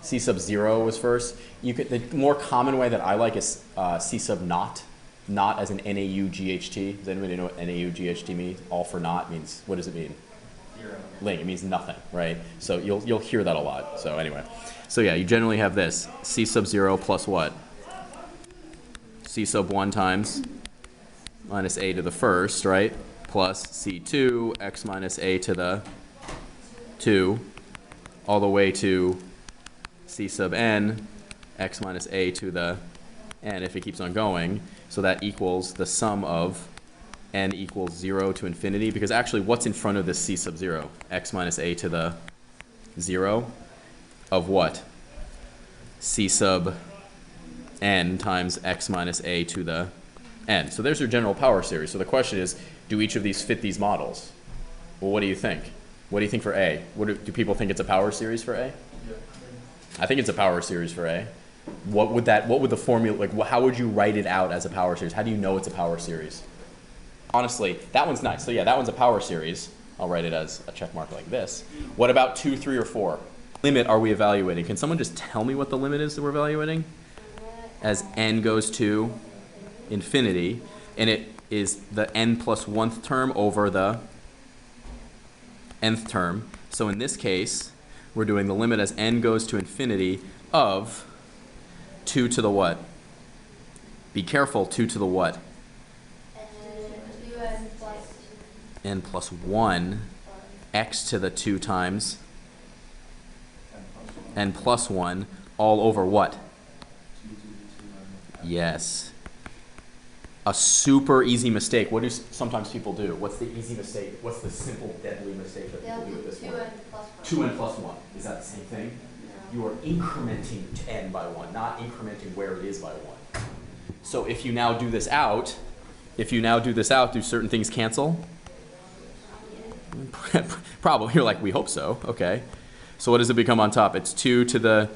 C sub 0 was first. The more common way that I like is C sub naught. Not as an NAUGHT. Does anybody know what NAUGHT means? All for naught means, what does it mean? Zero. Ling, it means nothing, right? So you'll hear that a lot. So anyway. So yeah, you generally have this. C sub 0 plus what? C sub 1 times minus a to the first, right? Plus C2, x minus a to the 2, all the way to C sub n, x minus a to the n, if it keeps on going. So that equals the sum of n equals 0 to infinity, because actually what's in front of this C sub 0? X minus a to the 0 of what? C sub n times x minus a to the n. So there's your general power series. So the question is, do each of these fit these models? Well, what do you think? What do you think for A? Do people think it's a power series for A? Yeah. I think it's a power series for A. What would the formula, like how would you write it out as a power series? How do you know it's a power series? Honestly, that one's nice. So yeah, that one's a power series. I'll write it as a check mark like this. What about 2, 3, or 4? Limit are we evaluating? Can someone just tell me what the limit is that we're evaluating? As n goes to infinity, and it is the n plus 1th term over the nth term. So in this case, we're doing the limit as n goes to infinity of 2 to the what? Be careful, 2 to the what? N plus 1, x to the 2 times n plus 1, all over what? Yes. A super easy mistake. What do sometimes people do? What's the easy mistake? What's the simple deadly mistake that people do at this point? 2n plus 1. Is that the same thing? No. You are incrementing n by 1, not incrementing where it is by 1. So if you now do this out, do certain things cancel? Probably. You're like, we hope so. Okay. So what does it become on top? It's 2 to the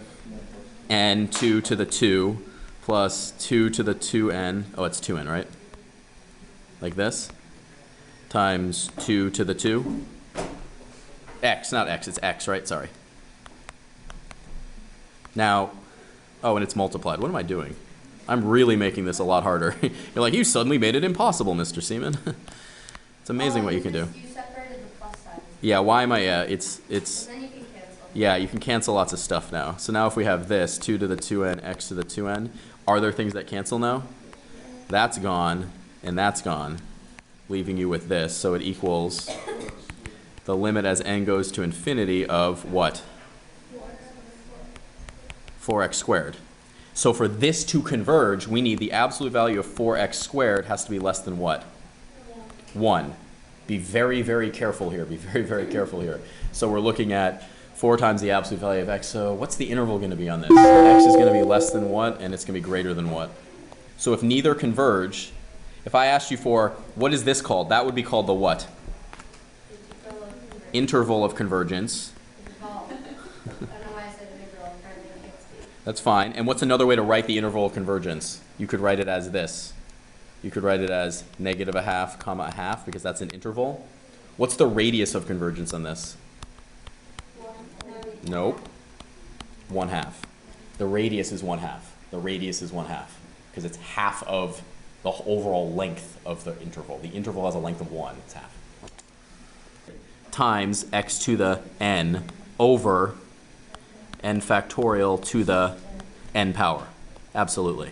n, 2 to the 2, plus 2 to the 2n. Oh, it's 2n, right? Like this. Times 2 to the 2. X, not x, it's x, right? Sorry. Now, oh, and it's multiplied. What am I doing? I'm really making this a lot harder. You're like, you suddenly made it impossible, Mr. Seamon. It's amazing what you can do. You separated the plus sign. Yeah, why am I, it's. Then you can cancel. Yeah, you can cancel lots of stuff now. So now if we have this, 2 to the 2n, x to the 2n, are there things that cancel now? That's gone, and that's gone, leaving you with this. So it equals the limit as n goes to infinity of what? 4x squared. So for this to converge, we need the absolute value of 4x squared has to be less than what? 1. Be very, very careful here. Be very, very careful here. So we're looking at 4 times the absolute value of x. So what's the interval going to be on this? X is going to be less than what, and it's going to be greater than what? So if neither converge, if I asked you for, what is this called? That would be called the what? Interval of convergence. That's fine. And what's another way to write the interval of convergence? You could write it as this. You could write it as -0.5, comma 0.5, because that's an interval. What's the radius of convergence on this? Nope. 1/2. The radius is 1/2. The radius is 1/2, because it's half of the overall length of the interval. The interval has a length of 1. It's half. Times x to the n over n factorial to the n power. Absolutely.